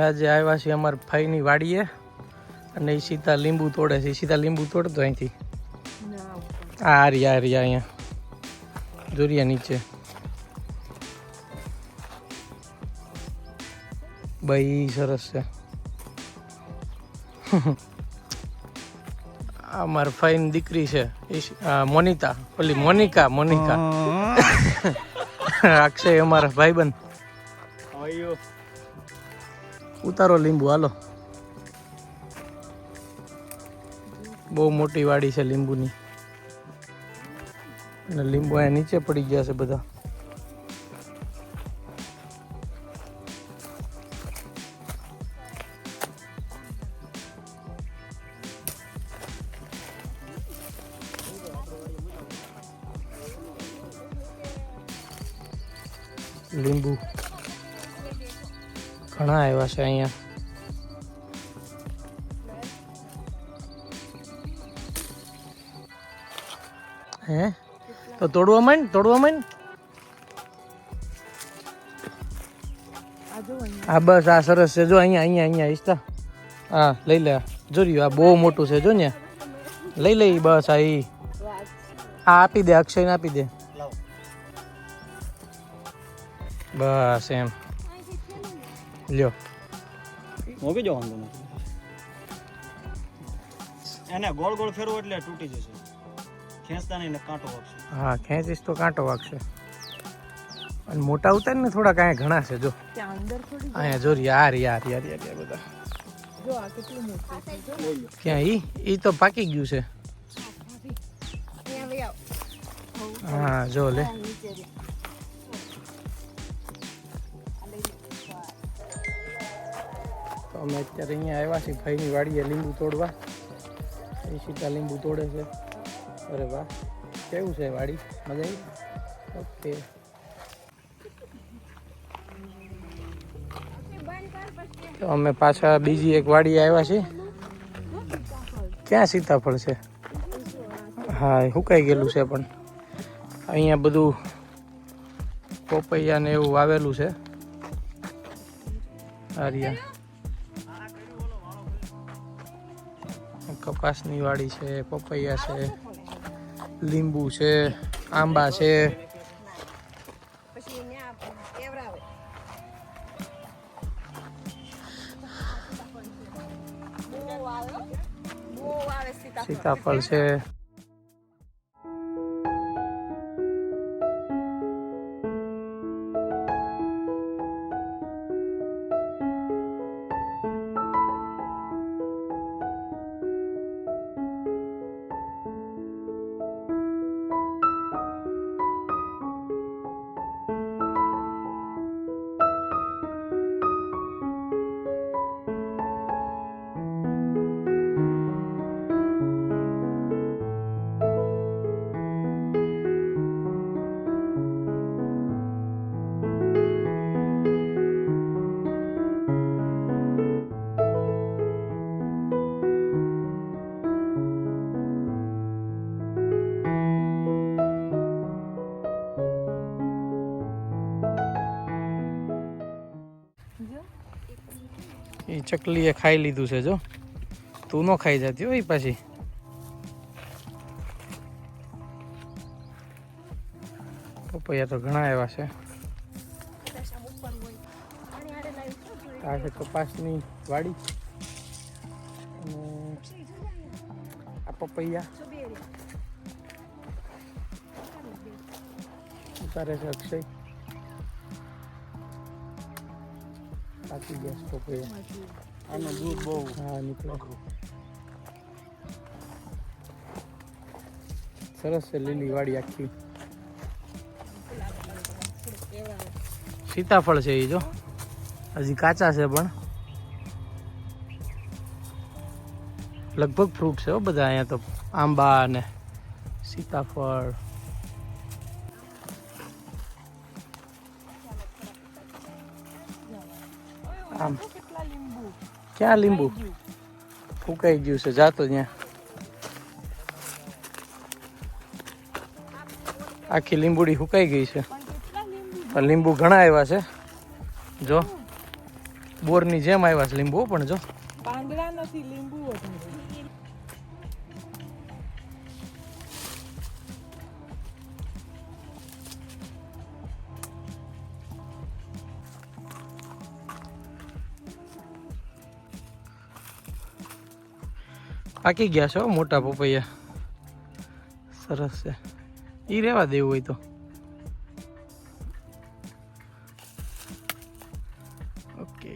આજે આવ્યા છીએ અમારા ભાઈની વાડીએ અને એ સીતા લીંબુ તોડે છે. સીતા લીંબુ તોડતો અહીંથી આ રહ્યા અહીંયા જોરિયા નીચે ભાઈ સરસ છે. અમારા ભાઈની દીકરી છે મોનિકા, ઓલી મોનિકા અક્ષય અમારા ભાઈબંધ. ઉતારો લીંબુ હાલો. બહુ મોટી વાડી છે લીંબુની અને લીંબુ અહીંયા નીચે પડી ગયા છે બધા. લીંબુ ઘણા આવ્યા છે અહીંયા. હે તો તોડવા માંડ હા બસ આ સરસ છે. જો અહીંયા ઈસ્તા હા લઈ લે. જોર્યું આ બહુ મોટું છે. જો ને લઈ બસ આ આપી દે, અક્ષયને આપી દે બસ એમ લ્યો. મોગી જો વાંધો નથી. એને ગોળ ગોળ ફેરવો એટલે તૂટી જશે. ખેંચતા નહીં ને કાંટો વાગશે. હા ખેંચીશ તો કાંટો વાગશે. અને મોટા ઉતાર ને થોડા કાંઈ ઘણા છે. જો અહીંયા જોરી યાર બધા. ક્યાં ઈ તો પાકી ગયું છે. હા જો લે. તો અમે અત્યારે અહીંયા આવ્યા છીએ ભાઈની વાડીએ લીંબુ તોડવા. એ સીતા લીંબુ તોડે છે. અરે વાહ કેવું છે વાડી, મજા આવી. ઓકે તો અમે પાછા બીજી એક વાડી આવ્યા છીએ. ક્યાં સીતાફળ છે? હા સુકાઈ ગયેલું છે પણ અહીંયા બધું પોપૈયા ને એવું વાવેલું છે. આર્યા કપાસની વાડી છે, પપૈયા છે, લીંબુ છે, આંબા છે. સીતાફળ છે. એ ચકલીએ ખાઈ લીધું છે. જો તું ન ખાઈ જતી હોય પાછી. પપૈયા તો ઘણા એવા છે. આ છે કપાસની વાડી અને આ પપૈયા ઉતારે છે અક્ષય. પાકી ગયા પપૈયા. આનું દૂધ બહુ નીકળે. સરસ છે લીલી વાડી આખી. સીતાફળ છે એ જો હજી કાચા છે પણ લગભગ ફ્રૂટ છે બધા અહીંયા તો. આંબા અને સીતાફળ. આમ ક્યાં લીંબુ ફૂંકાઈ ગયું છે. જાતો ત્યાં આખી લીંબુડી ફૂંકાઈ ગઈ છે પણ લીંબુ ઘણા આવ્યા છે. જો બોરની જેમ આવ્યા છે લીંબુ પણ જો પાંદડા નથી, લીંબુ વધારે. પાકી ગયા છે હો મોટા પપૈયા, સરસ છે. ઈ રેવા દેવું હોય તો. ઓકે,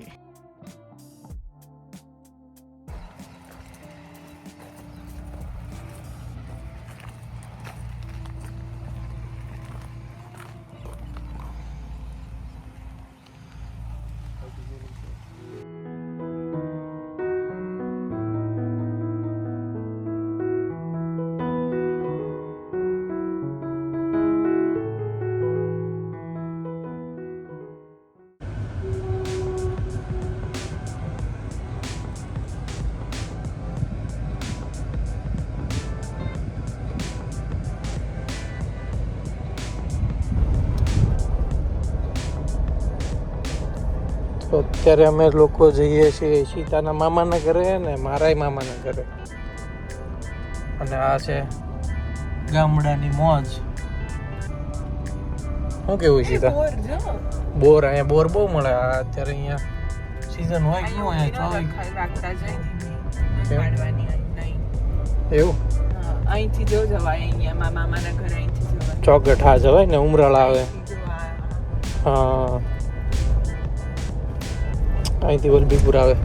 તો અત્યારે અમે લોકો જઈએ છીએ સીતાના મામાના ઘરે ને મારાય મામાના ઘરે. અને આ છે ગામડાની મોજ. શું કેવું સીતા? બોર જો. બોર, અહીંયા બોર બહુ મળે. આ અત્યારે અહીંયા સીઝન હોય કેવું અહીંયા ચોવીસ રાખતા જાય કેમ? પાડવાની નહીં. એવું અહીંથી જો જવાય, અહીંયા મારા મામાના ઘરે અહીંથી જવાય. ચોકટ હા જવાય ને, ઉમરાળા આવે. અહીંથી જો હા, અહીંથી વલભીપુર આવે.